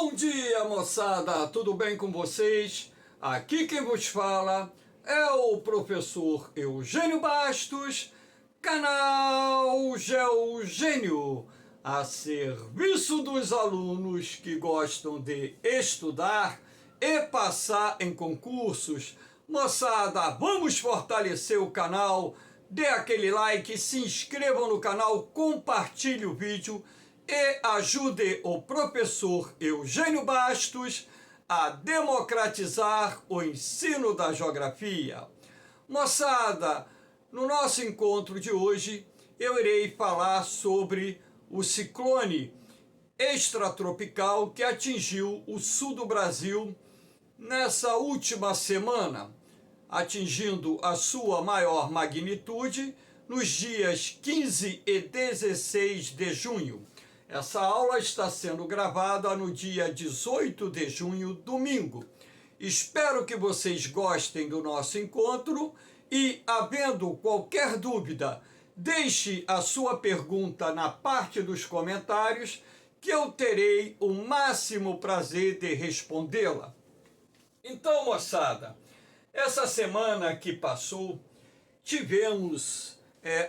Bom dia, moçada! Tudo bem com vocês? Aqui quem vos fala é o professor Eugênio Bastos, canal Geogênio, a serviço dos alunos que gostam de estudar e passar em concursos. Moçada, vamos fortalecer o canal, dê aquele like, se inscrevam no canal, compartilhe o vídeo e ajude o professor Eugênio Bastos a democratizar o ensino da geografia. Moçada, no nosso encontro de hoje eu irei falar sobre o ciclone extratropical que atingiu o sul do Brasil nessa última semana, atingindo a sua maior magnitude nos dias 15 e 16 de junho. Essa aula está sendo gravada no dia 18 de junho, domingo. Espero que vocês gostem do nosso encontro e, havendo qualquer dúvida, deixe a sua pergunta na parte dos comentários que eu terei o máximo prazer de respondê-la. Então, moçada, essa semana que passou, tivemos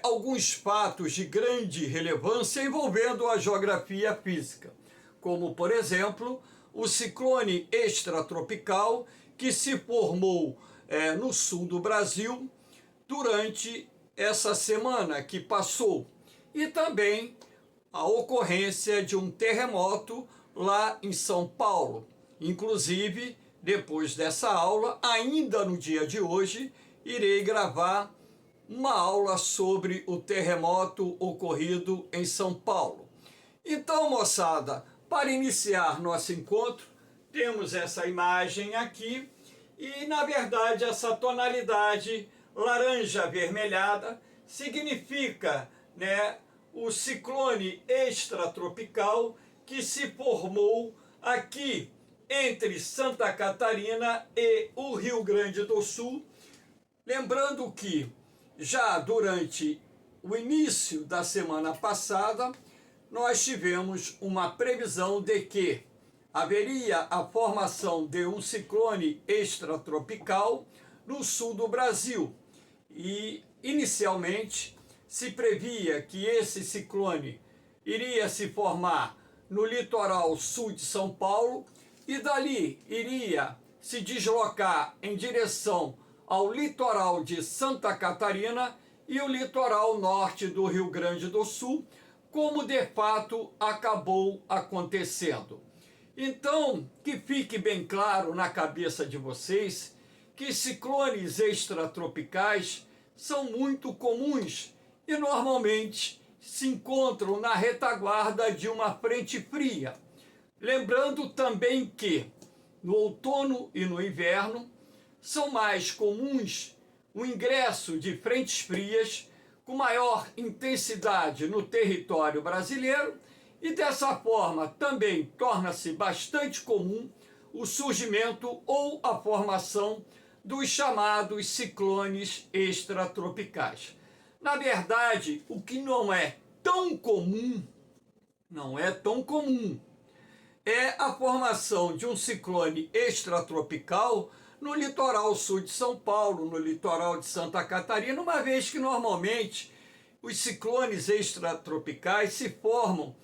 alguns fatos de grande relevância envolvendo a geografia física, como, por exemplo, o ciclone extratropical que se formou no sul do Brasil durante essa semana que passou, e também a ocorrência de um terremoto lá em São Paulo. Inclusive, depois dessa aula, ainda no dia de hoje, irei gravar uma aula sobre o terremoto ocorrido em São Paulo. Então, moçada, para iniciar nosso encontro, temos essa imagem aqui e, na verdade, essa tonalidade laranja avermelhada significa, o ciclone extratropical que se formou aqui entre Santa Catarina e o Rio Grande do Sul. Lembrando que já durante o início da semana passada, nós tivemos uma previsão de que haveria a formação de um ciclone extratropical no sul do Brasil. E, inicialmente, se previa que esse ciclone iria se formar no litoral sul de São Paulo e dali iria se deslocar em direção ao litoral de Santa Catarina e o litoral norte do Rio Grande do Sul, como de fato acabou acontecendo. Então, que fique bem claro na cabeça de vocês que ciclones extratropicais são muito comuns e normalmente se encontram na retaguarda de uma frente fria. Lembrando também que no outono e no inverno são mais comuns o ingresso de frentes frias com maior intensidade no território brasileiro e dessa forma também torna-se bastante comum o surgimento ou a formação dos chamados ciclones extratropicais. Na verdade, o que não é tão comum, é a formação de um ciclone extratropical no litoral sul de São Paulo, no litoral de Santa Catarina, uma vez que normalmente os ciclones extratropicais se formam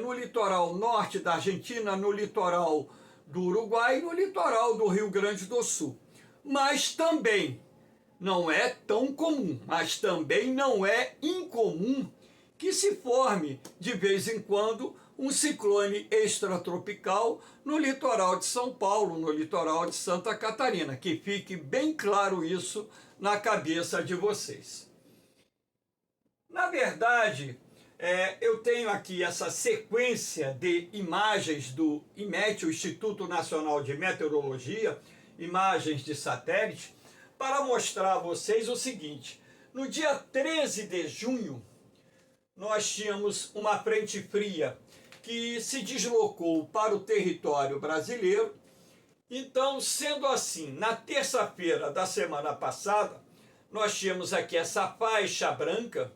no litoral norte da Argentina, no litoral do Uruguai e no litoral do Rio Grande do Sul. Mas também não é tão comum, mas também não é incomum que se forme de vez em quando um ciclone extratropical no litoral de São Paulo, no litoral de Santa Catarina. Que fique bem claro isso na cabeça de vocês. Na verdade, eu tenho aqui essa sequência de imagens do IMET, o Instituto Nacional de Meteorologia, imagens de satélite, para mostrar a vocês o seguinte: no dia 13 de junho, nós tínhamos uma frente fria que se deslocou para o território brasileiro. Então, sendo assim, na terça-feira da semana passada, nós tínhamos aqui essa faixa branca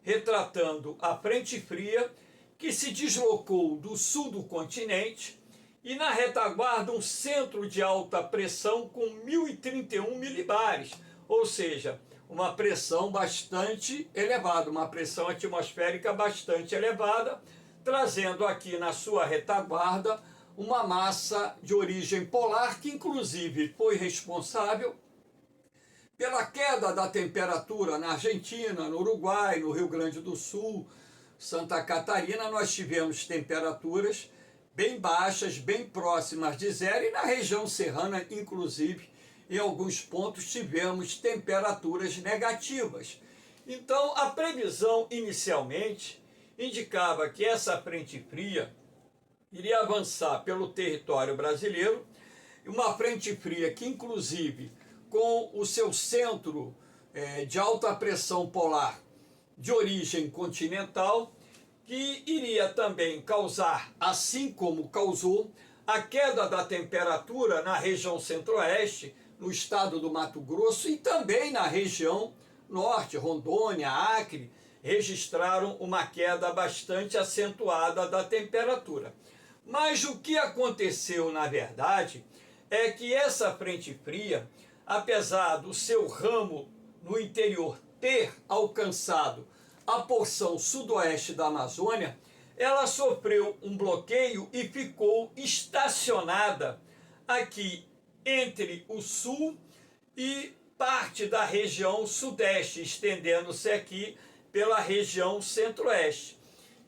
retratando a frente fria que se deslocou do sul do continente e na retaguarda um centro de alta pressão com 1031 milibares, ou seja, uma pressão bastante elevada, uma pressão atmosférica bastante elevada, trazendo aqui na sua retaguarda uma massa de origem polar que inclusive foi responsável pela queda da temperatura na Argentina, no Uruguai, no Rio Grande do Sul, Santa Catarina. Nós tivemos temperaturas bem baixas, bem próximas de zero, e na região serrana, inclusive, em alguns pontos tivemos temperaturas negativas. Então, a previsão inicialmente indicava que essa frente fria iria avançar pelo território brasileiro, uma frente fria que, inclusive, com o seu centro de alta pressão polar de origem continental, que iria também causar, assim como causou, a queda da temperatura na região centro-oeste, no estado do Mato Grosso, e também na região norte, Rondônia, Acre, registraram uma queda bastante acentuada da temperatura. Mas o que aconteceu, na verdade, é que essa frente fria, apesar do seu ramo no interior ter alcançado a porção sudoeste da Amazônia, ela sofreu um bloqueio e ficou estacionada aqui entre o sul e parte da região sudeste, estendendo-se aqui pela região centro-oeste.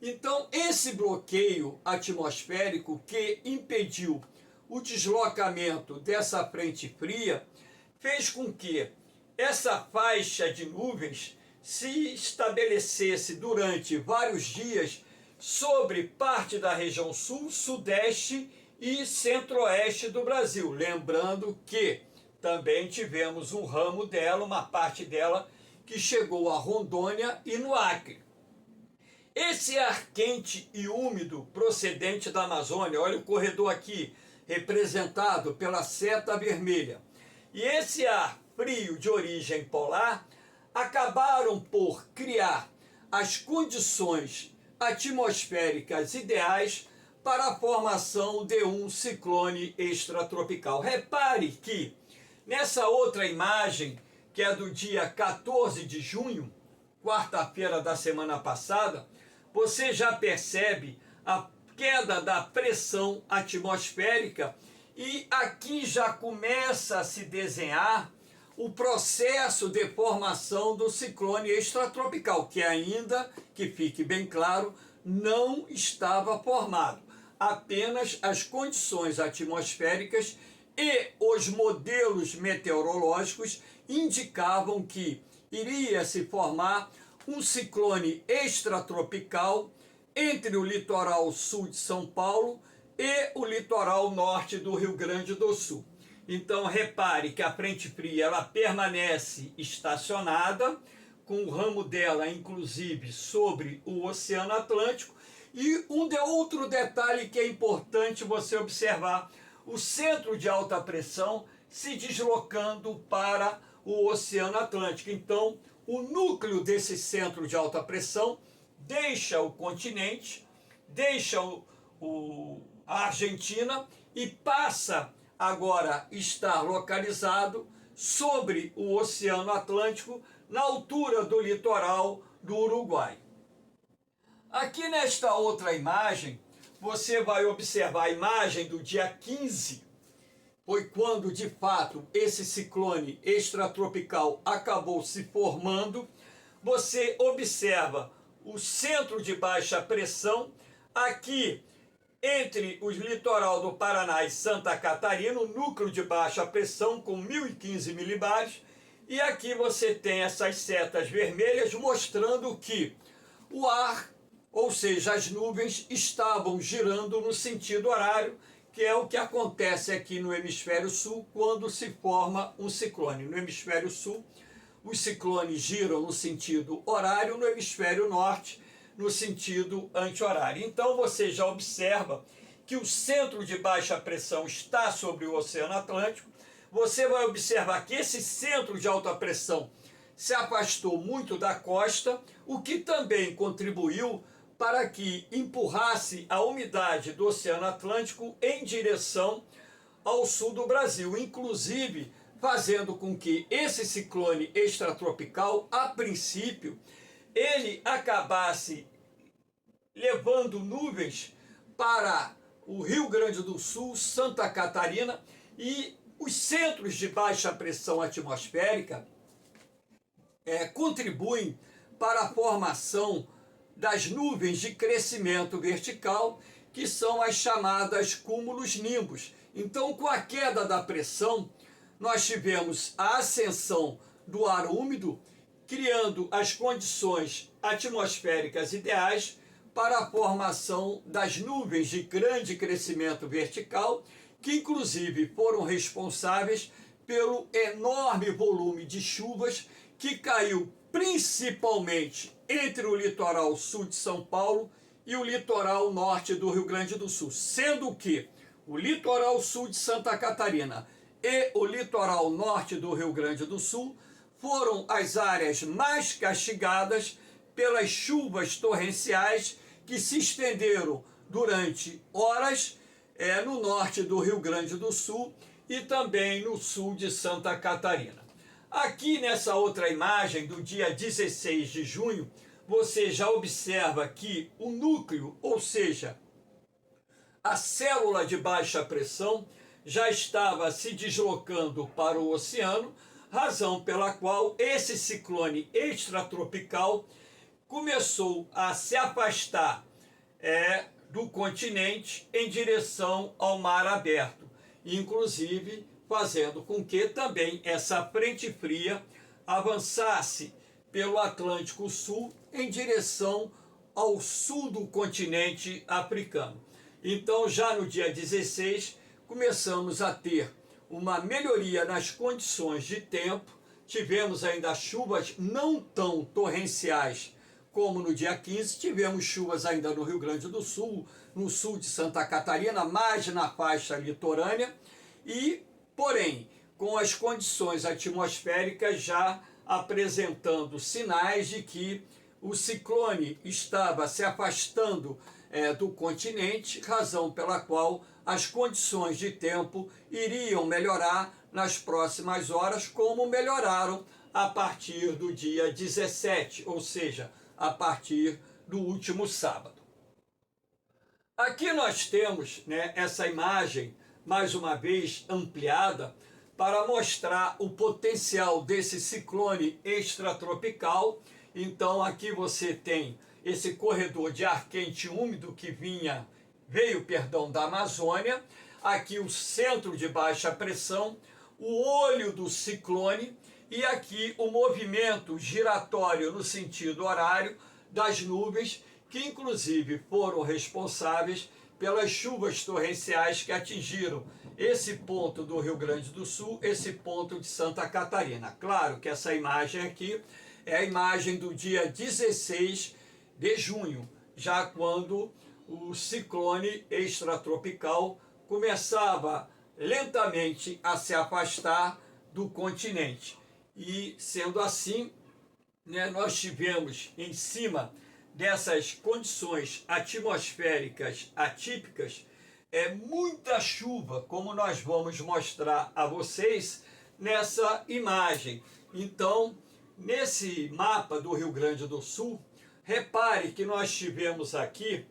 Então, esse bloqueio atmosférico que impediu o deslocamento dessa frente fria fez com que essa faixa de nuvens se estabelecesse durante vários dias sobre parte da região sul, sudeste e centro-oeste do Brasil. Lembrando que também tivemos um ramo dela, uma parte dela, que chegou a Rondônia e no Acre. Esse ar quente e úmido procedente da Amazônia, olha o corredor aqui, representado pela seta vermelha, e esse ar frio de origem polar acabaram por criar as condições atmosféricas ideais para a formação de um ciclone extratropical. Repare que nessa outra imagem, que é do dia 14 de junho, quarta-feira da semana passada, você já percebe a queda da pressão atmosférica e aqui já começa a se desenhar o processo de formação do ciclone extratropical, que ainda, que fique bem claro, não estava formado. Apenas as condições atmosféricas e os modelos meteorológicos indicavam que iria se formar um ciclone extratropical entre o litoral sul de São Paulo e o litoral norte do Rio Grande do Sul. Então, repare que a frente fria ela permanece estacionada, com o ramo dela, inclusive, sobre o Oceano Atlântico. E outro detalhe que é importante você observar, o centro de alta pressão se deslocando para o Oceano Atlântico. Então, o núcleo desse centro de alta pressão deixa o continente, deixa a Argentina e passa agora estar localizado sobre o Oceano Atlântico, na altura do litoral do Uruguai. Aqui nesta outra imagem, você vai observar a imagem do dia 15, foi quando de fato esse ciclone extratropical acabou se formando. Você observa o centro de baixa pressão aqui entre o litoral do Paraná e Santa Catarina, o núcleo de baixa pressão com 1015 milibares, e aqui você tem essas setas vermelhas mostrando que o ar, ou seja, as nuvens, estavam girando no sentido horário, que é o que acontece aqui no hemisfério sul quando se forma um ciclone. No hemisfério sul, os ciclones giram no sentido horário, no hemisfério norte, no sentido anti-horário. Então você já observa que o centro de baixa pressão está sobre o Oceano Atlântico. Você vai observar que esse centro de alta pressão se afastou muito da costa, o que também contribuiu para que empurrasse a umidade do Oceano Atlântico em direção ao sul do Brasil, inclusive fazendo com que esse ciclone extratropical, a princípio, ele acabasse levando nuvens para o Rio Grande do Sul, Santa Catarina, e os centros de baixa pressão atmosférica contribuem para a formação das nuvens de crescimento vertical, que são as chamadas cúmulos nimbus. Então, com a queda da pressão, nós tivemos a ascensão do ar úmido, criando as condições atmosféricas ideais para a formação das nuvens de grande crescimento vertical, que inclusive foram responsáveis pelo enorme volume de chuvas que caiu principalmente entre o litoral sul de São Paulo e o litoral norte do Rio Grande do Sul, sendo que o litoral sul de Santa Catarina e o litoral norte do Rio Grande do Sul foram as áreas mais castigadas pelas chuvas torrenciais que se estenderam durante horas no norte do Rio Grande do Sul e também no sul de Santa Catarina. Aqui nessa outra imagem do dia 16 de junho, você já observa que o núcleo, ou seja, a célula de baixa pressão, já estava se deslocando para o oceano, razão pela qual esse ciclone extratropical começou a se afastar do continente em direção ao mar aberto, inclusive fazendo com que também essa frente fria avançasse pelo Atlântico Sul em direção ao sul do continente africano. Então, já no dia 16, começamos a ter uma melhoria nas condições de tempo, tivemos ainda chuvas não tão torrenciais como no dia 15, tivemos chuvas ainda no Rio Grande do Sul, no sul de Santa Catarina, mais na faixa litorânea, porém, com as condições atmosféricas já apresentando sinais de que o ciclone estava se afastando do continente, razão pela qual as condições de tempo iriam melhorar nas próximas horas, como melhoraram a partir do dia 17, ou seja, a partir do último sábado. Aqui nós temos essa imagem, mais uma vez ampliada, para mostrar o potencial desse ciclone extratropical. Então aqui você tem esse corredor de ar quente úmido que veio da Amazônia, aqui o centro de baixa pressão, o olho do ciclone e aqui o movimento giratório no sentido horário das nuvens, que inclusive foram responsáveis pelas chuvas torrenciais que atingiram esse ponto do Rio Grande do Sul, esse ponto de Santa Catarina. Claro que essa imagem aqui é a imagem do dia 16 de junho, já quando o ciclone extratropical começava lentamente a se afastar do continente. E sendo assim, nós tivemos em cima dessas condições atmosféricas atípicas, muita chuva, como nós vamos mostrar a vocês nessa imagem. Então, nesse mapa do Rio Grande do Sul, repare que nós tivemos aqui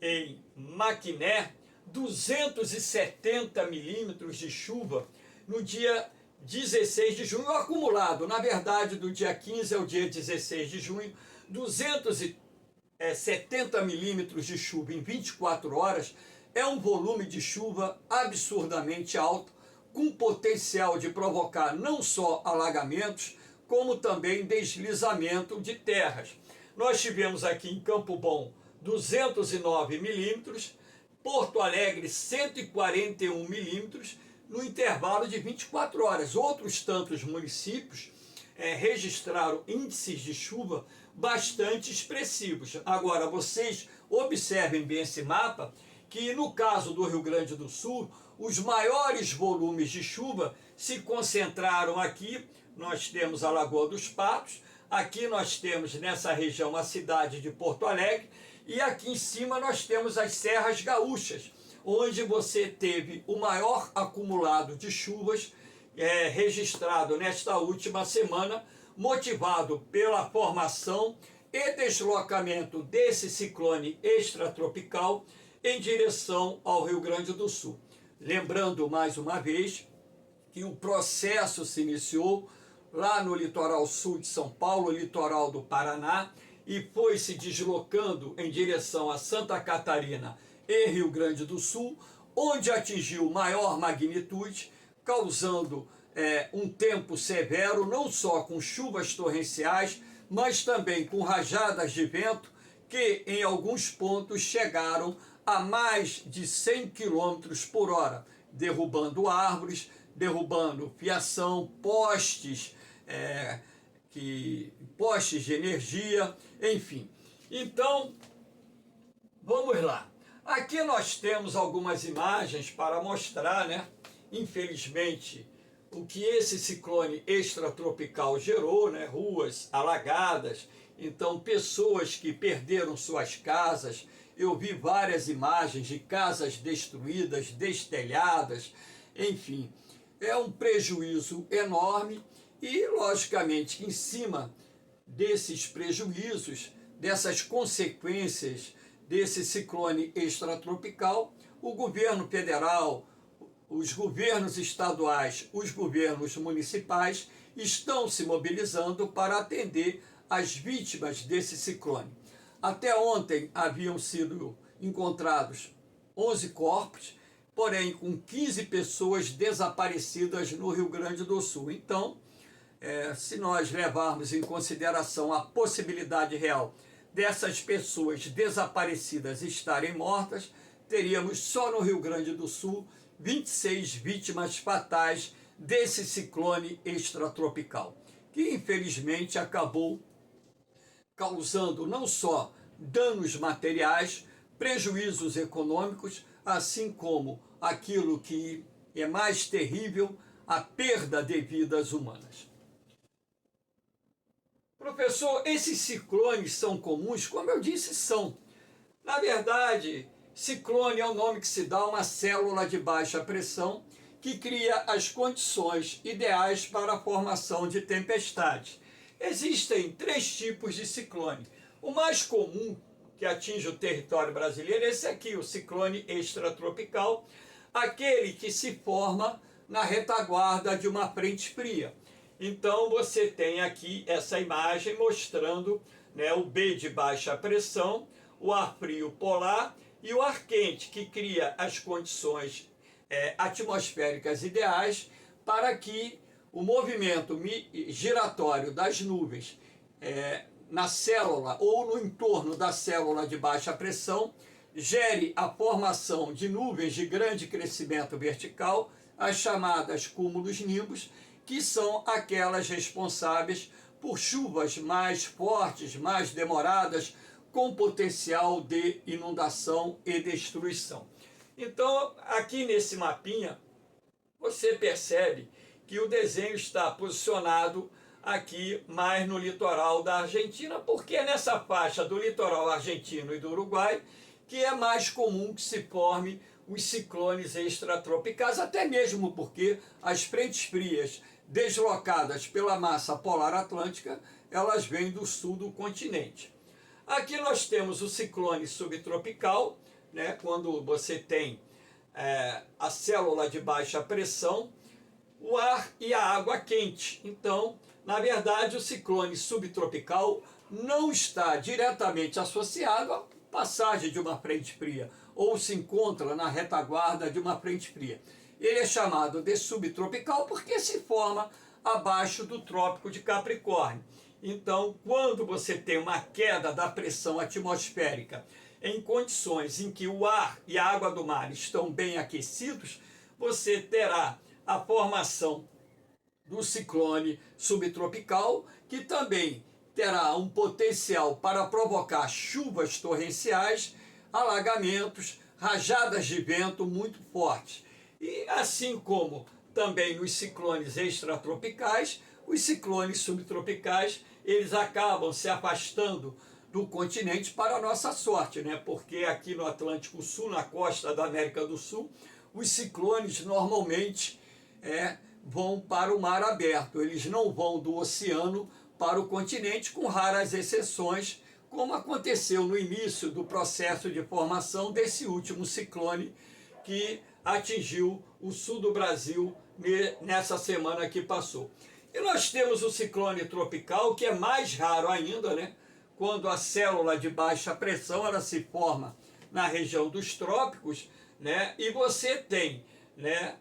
em Maquiné 270 milímetros de chuva no dia 16 de junho, acumulado, na verdade, do dia 15 ao dia 16 de junho, 270 milímetros de chuva em 24 horas, é um volume de chuva absurdamente alto, com potencial de provocar não só alagamentos, como também deslizamento de terras. Nós tivemos aqui em Campo Bom 209 milímetros, Porto Alegre 141 milímetros, no intervalo de 24 horas. Outros tantos municípios registraram índices de chuva bastante expressivos. Agora, vocês observem bem esse mapa, que no caso do Rio Grande do Sul, os maiores volumes de chuva se concentraram aqui. Nós temos a Lagoa dos Patos, Aqui nós temos nessa região a cidade de Porto Alegre e aqui em cima nós temos as Serras Gaúchas, onde você teve o maior acumulado de chuvas registrado nesta última semana, motivado pela formação e deslocamento desse ciclone extratropical em direção ao Rio Grande do Sul. Lembrando mais uma vez que o processo se iniciou lá no litoral sul de São Paulo, litoral do Paraná, e foi se deslocando em direção a Santa Catarina e Rio Grande do Sul, onde atingiu maior magnitude, causando um tempo severo, não só com chuvas torrenciais, mas também com rajadas de vento que em alguns pontos chegaram a mais de 100 km por hora, derrubando árvores, derrubando fiação, postes, postes de energia, enfim. Então, vamos lá. Aqui nós temos algumas imagens para mostrar, né? Infelizmente, o que esse ciclone extratropical gerou, né? Ruas alagadas, então pessoas que perderam suas casas. Eu vi várias imagens de casas destruídas, destelhadas, enfim. É um prejuízo enorme e, logicamente, que em cima desses prejuízos, dessas consequências desse ciclone extratropical, o governo federal, os governos estaduais, os governos municipais estão se mobilizando para atender as vítimas desse ciclone. Até ontem haviam sido encontrados 11 corpos, porém com 15 pessoas desaparecidas no Rio Grande do Sul. Então, se nós levarmos em consideração a possibilidade real dessas pessoas desaparecidas estarem mortas, teríamos só no Rio Grande do Sul 26 vítimas fatais desse ciclone extratropical, que infelizmente acabou causando não só danos materiais, prejuízos econômicos, assim como aquilo que é mais terrível, a perda de vidas humanas. Professor, esses ciclones são comuns? Como eu disse, são. Na verdade, ciclone é o nome que se dá a uma célula de baixa pressão que cria as condições ideais para a formação de tempestades. Existem 3 tipos de ciclone. O mais comum, que atinge o território brasileiro, é esse aqui, o ciclone extratropical, aquele que se forma na retaguarda de uma frente fria. Então você tem aqui essa imagem mostrando, né, o B de baixa pressão, o ar frio polar e o ar quente, que cria as condições atmosféricas ideais para que o movimento giratório das nuvens na célula ou no entorno da célula de baixa pressão gere a formação de nuvens de grande crescimento vertical, as chamadas cúmulos nimbus, que são aquelas responsáveis por chuvas mais fortes, mais demoradas, com potencial de inundação e destruição. Então, aqui nesse mapinha, você percebe que o desenho está posicionado aqui mais no litoral da Argentina, porque é nessa faixa do litoral argentino e do Uruguai que é mais comum que se forme os ciclones extratropicais, até mesmo porque as frentes frias deslocadas pela massa polar atlântica, elas vêm do sul do continente. Aqui nós temos o ciclone subtropical, né, quando você tem a célula de baixa pressão, o ar e a água quente. Então, na verdade, o ciclone subtropical não está diretamente associado à passagem de uma frente fria, ou se encontra na retaguarda de uma frente fria. Ele é chamado de subtropical porque se forma abaixo do Trópico de Capricórnio. Então, quando você tem uma queda da pressão atmosférica em condições em que o ar e a água do mar estão bem aquecidos, você terá a formação do ciclone subtropical, que também terá um potencial para provocar chuvas torrenciais, alagamentos, rajadas de vento muito fortes. E assim como também nos ciclones extratropicais, os ciclones subtropicais eles acabam se afastando do continente para a nossa sorte, né? Porque aqui no Atlântico Sul, na costa da América do Sul, os ciclones normalmente vão para o mar aberto, eles não vão do oceano para o continente, com raras exceções, como aconteceu no início do processo de formação desse último ciclone que atingiu o sul do Brasil nessa semana que passou. E nós temos o ciclone tropical, que é mais raro ainda, né? Quando a célula de baixa pressão ela se forma na região dos trópicos, né? E você tem, né,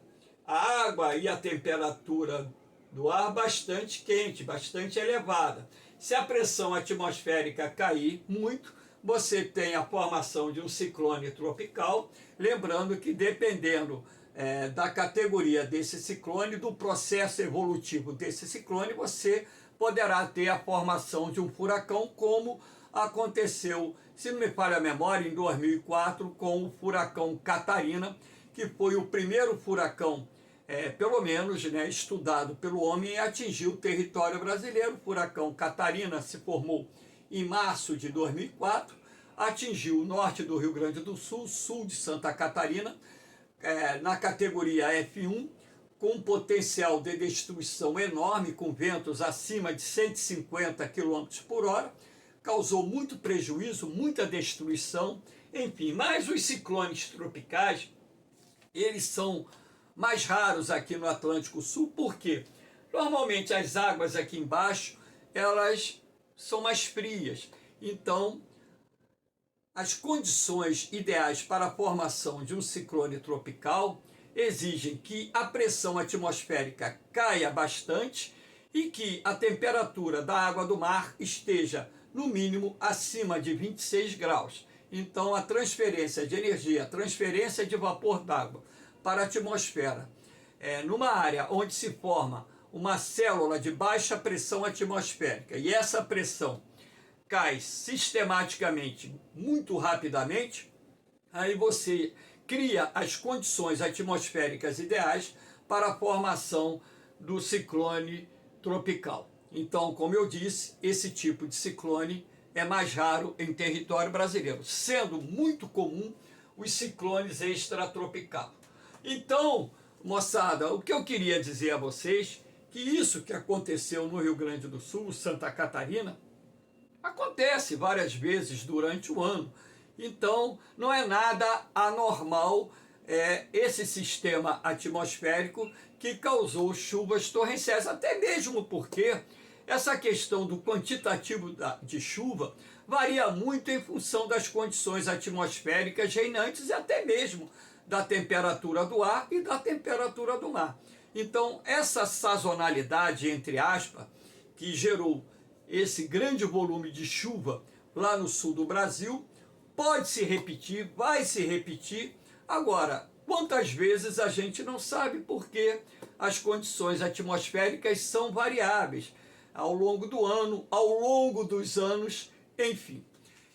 a água e a temperatura do ar bastante quente, bastante elevada. Se a pressão atmosférica cair muito, você tem a formação de um ciclone tropical, lembrando que dependendo da categoria desse ciclone, do processo evolutivo desse ciclone, você poderá ter a formação de um furacão, como aconteceu, se não me falha a memória, em 2004, com o furacão Catarina, que foi o primeiro furacão, pelo menos, né, estudado pelo homem e atingiu o território brasileiro. O furacão Catarina se formou em março de 2004, atingiu o norte do Rio Grande do Sul, sul de Santa Catarina, na categoria F1, com um potencial de destruição enorme, com ventos acima de 150 km por hora, causou muito prejuízo, muita destruição, enfim. Mas os ciclones tropicais, eles são mais raros aqui no Atlântico Sul, porque normalmente as águas aqui embaixo, elas são mais frias, então as condições ideais para a formação de um ciclone tropical exigem que a pressão atmosférica caia bastante e que a temperatura da água do mar esteja, no mínimo, acima de 26 graus. Então, a transferência de energia, a transferência de vapor d'água para a atmosfera, numa área onde se forma uma célula de baixa pressão atmosférica, e essa pressão cai sistematicamente, muito rapidamente, aí você cria as condições atmosféricas ideais para a formação do ciclone tropical. Então, como eu disse, esse tipo de ciclone é mais raro em território brasileiro, sendo muito comum os ciclones extratropicais. Então, moçada, o que eu queria dizer a vocês, que isso que aconteceu no Rio Grande do Sul, Santa Catarina, acontece várias vezes durante o ano. Então, não é nada anormal esse sistema atmosférico que causou chuvas torrenciais, até mesmo porque essa questão do quantitativo de chuva varia muito em função das condições atmosféricas reinantes e até mesmo da temperatura do ar e da temperatura do mar. Então, essa sazonalidade, entre aspas, que gerou esse grande volume de chuva lá no sul do Brasil, pode se repetir, vai se repetir. Agora, quantas vezes a gente não sabe, porque as condições atmosféricas são variáveis ao longo do ano, ao longo dos anos, enfim.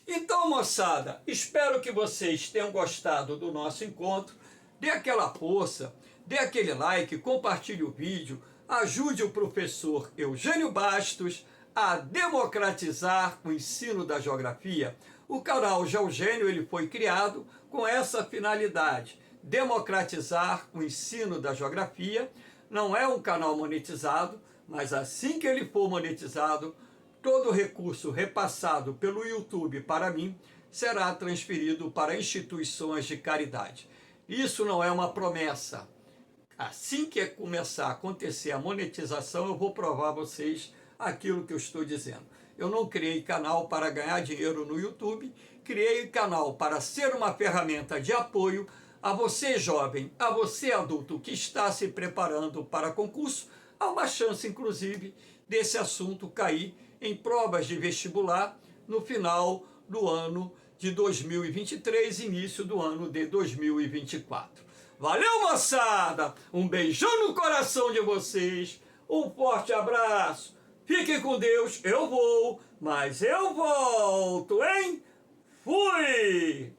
Então, moçada, espero que vocês tenham gostado do nosso encontro. Dê aquela força, dê aquele like, compartilhe o vídeo, ajude o professor Eugênio Bastos a democratizar o ensino da geografia. O canal Geogênio ele foi criado com essa finalidade, democratizar o ensino da geografia. Não é um canal monetizado, mas assim que ele for monetizado, todo recurso repassado pelo YouTube para mim será transferido para instituições de caridade. Isso não é uma promessa. Assim que começar a acontecer a monetização, eu vou provar a vocês aquilo que eu estou dizendo. Eu não criei canal para ganhar dinheiro no YouTube, criei canal para ser uma ferramenta de apoio a você jovem, a você adulto que está se preparando para concurso. Há uma chance, inclusive, desse assunto cair em provas de vestibular no final do ano de 2023, início do ano de 2024. Valeu, moçada! Um beijão no coração de vocês, um forte abraço, fiquem com Deus, eu vou, mas eu volto, hein? Fui!